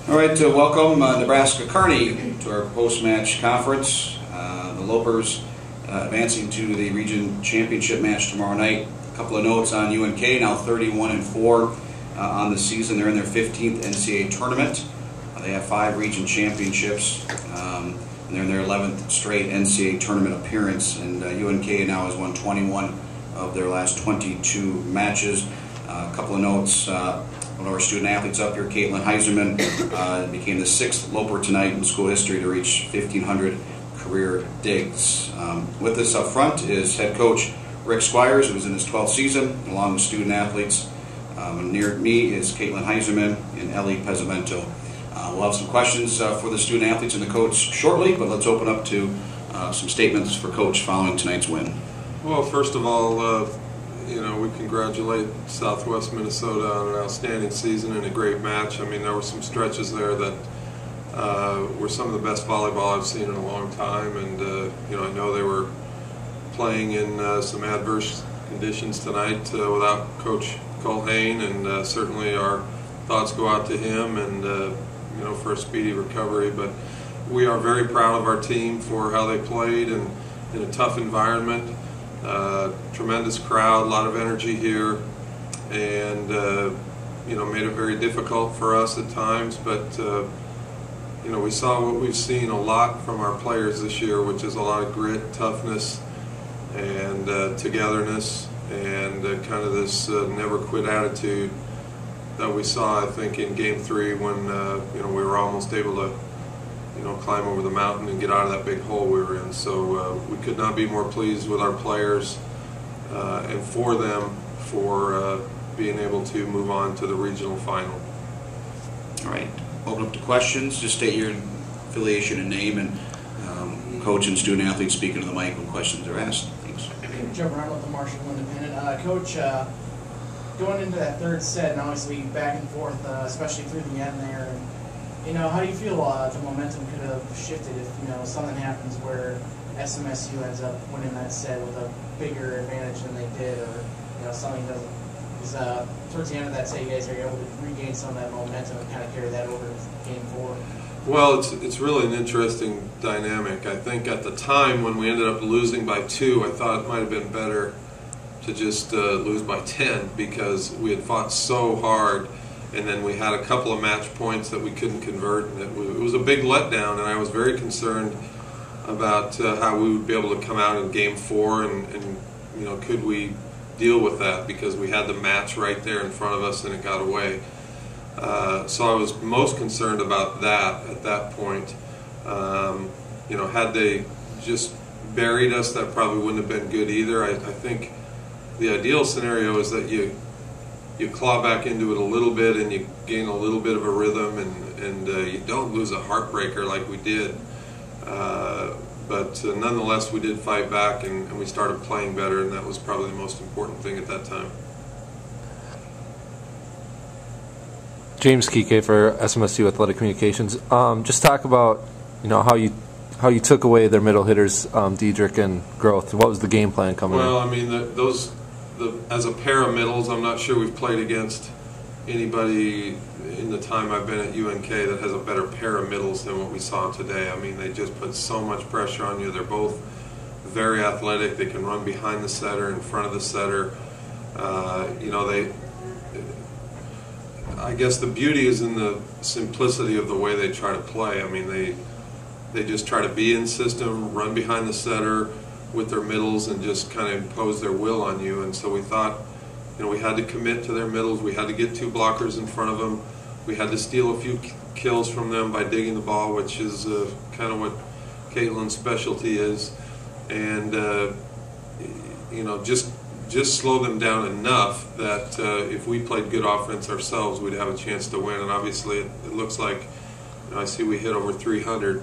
All right, welcome Nebraska-Kearney to our post-match conference. The Lopers advancing to the region championship match tomorrow night. A couple of notes on UNK, now 31-4 on the season. They're in their 15th NCAA tournament. They have 5 region championships, and they're in their 11th straight NCAA tournament appearance. And UNK now has won 21 of their last 22 matches. A couple of notes. One of our student athletes up here, Caitlin Heiserman, became the 6th Loper tonight in school history to reach 1,500 career digs. With us up front is head coach Rick Squires, who's in his 12th season, along with student athletes. Near me is Caitlin Heiserman and Ellie Pezzavento. We'll have some questions for the student athletes and the coach shortly, but let's open up to some statements for Coach following tonight's win. Well, first of all, we congratulate Southwest Minnesota on an outstanding season and a great match. I mean, there were some stretches there that were some of the best volleyball I've seen in a long time, and I know they were playing in some adverse conditions tonight without Coach Culhane, and certainly our thoughts go out to him and for a speedy recovery. But we are very proud of our team for how they played and in a tough environment. Tremendous crowd, a lot of energy here, and made it very difficult for us at times. But we saw what we've seen a lot from our players this year, which is a lot of grit, toughness, and togetherness, and kind of this never quit attitude that we saw, I think, in Game 3 when we were almost able to climb over the mountain and get out of that big hole we were in. So we could not be more pleased with our players and for them for being able to move on to the regional final. All right, open up to questions. Just state your affiliation and name, and coach and student athletes speaking to the mic when questions are asked. Thanks. Joe Brown with the Marshall Independent. Coach, going into that third set, and obviously back and forth, especially through the end there, and how do you feel the momentum could have shifted if something happens where SMSU ends up winning that set with a bigger advantage than they did, or something doesn't? Because towards the end of that set, you guys are able to regain some of that momentum and kind of carry that over to Game 4. Well, it's really an interesting dynamic. I think at the time when we ended up losing by 2, I thought it might have been better to just lose by 10 because we had fought so hard, and then we had a couple of match points that we couldn't convert, and it was a big letdown, and I was very concerned about how we would be able to come out in Game 4, and could we deal with that, because we had the match right there in front of us and it got away. So I was most concerned about that at that point. Had they just buried us, that probably wouldn't have been good either. I think the ideal scenario is that you claw back into it a little bit and you gain a little bit of a rhythm, and you don't lose a heartbreaker like we did. But nonetheless, we did fight back, and we started playing better, and that was probably the most important thing at that time. James Kike for SMSU Athletic Communications. Just talk about how you took away their middle hitters, Diedrich and Groth. What was the game plan coming in? Well, I mean, as a pair of middles, I'm not sure we've played against anybody in the time I've been at UNK that has a better pair of middles than what we saw today. I mean, they just put so much pressure on you. They're both very athletic. They can run behind the setter, in front of the setter. I guess the beauty is in the simplicity of the way they try to play. I mean, they just try to be in system, run behind the setter with their middles, and just kind of impose their will on you. And so we thought, we had to commit to their middles. We had to get 2 blockers in front of them. We had to steal a few kills from them by digging the ball, which is kind of what Caitlin's specialty is. And just slow them down enough that if we played good offense ourselves, we'd have a chance to win. And obviously, it looks like I see we hit over 300.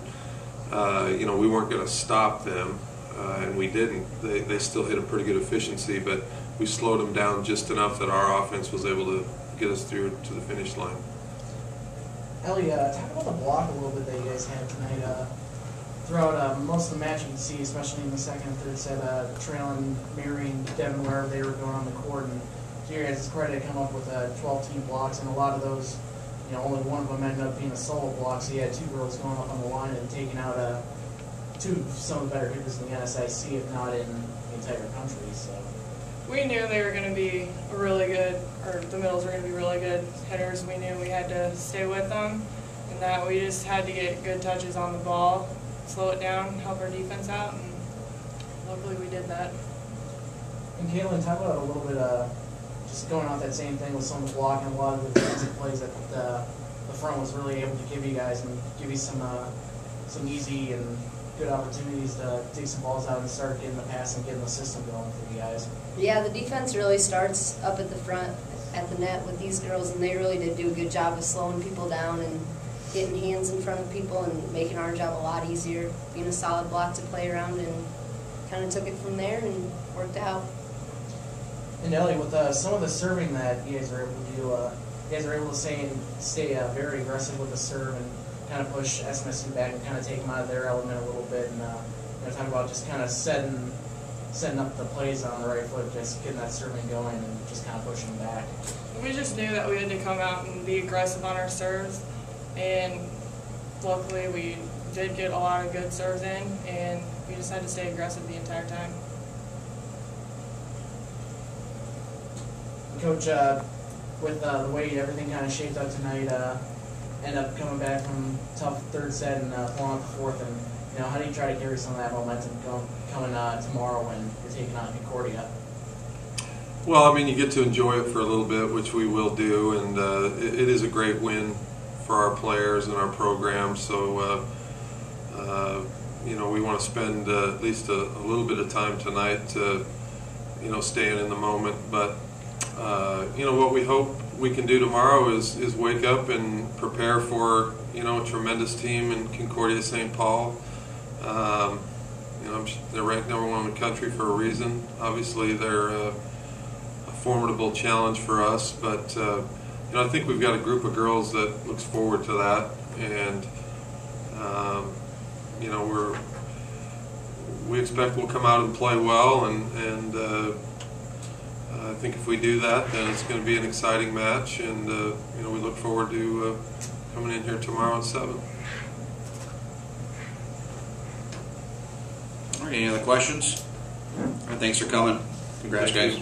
We weren't going to stop them, and we didn't. They still hit a pretty good efficiency, but we slowed them down just enough that our offense was able to get us through to the finish line. Ellie, talk about the block a little bit that you guys had tonight. Throughout most of the match, you can see, especially in the second and third set, trailing, mirroring Devin wherever they were going on the court, and to your guys' credit, come up with 12-team blocks, and a lot of those only one of them ended up being a solo block, so you had two girls going up on the line and taking out some of the better hitters in the NSIC, if not in the entire country. So we knew they were going to be really good, or the middles were going to be really good hitters. We knew we had to stay with them, and that we just had to get good touches on the ball, slow it down, help our defense out, and luckily we did that. And Caitlin, talk about a little bit just going off that same thing with some of the blocking, a lot of the defensive plays that the front was really able to give you guys and give you some easy and good opportunities to dig some balls out and start getting the pass and getting the system going for you guys. Yeah, the defense really starts up at the front at the net with these girls, and they really did do a good job of slowing people down and getting hands in front of people and making our job a lot easier, being a solid block to play around, and kind of took it from there and worked out. And Ellie, with some of the serving that you guys were able to do, you guys were able to stay very aggressive with the serve and kind of push SMSU back and kind of take them out of their element a little bit, and talk about just kind of setting up the plays on the right foot, just getting that serving going and just kind of pushing back. We just knew that we had to come out and be aggressive on our serves, and luckily we did get a lot of good serves in, and we just had to stay aggressive the entire time. Coach, with the way everything kind of shaped up tonight, end up coming back from tough third set and pulling out the fourth, and how do you try to carry some of that momentum coming tomorrow when you're taking on Concordia? Well, I mean, you get to enjoy it for a little bit, which we will do, and it is a great win for our players and our program. So, we want to spend at least a little bit of time tonight to, staying in the moment. But, what we hope we can do tomorrow is wake up and prepare for, a tremendous team in Concordia St. Paul. They're ranked #1 in the country for a reason. Obviously, they're a formidable challenge for us, but I think we've got a group of girls that looks forward to that, and we expect we'll come out and play well, and I think if we do that, then it's going to be an exciting match, and we look forward to coming in here tomorrow at 7. All right, any other questions? All right, thanks for coming. Congrats, guys.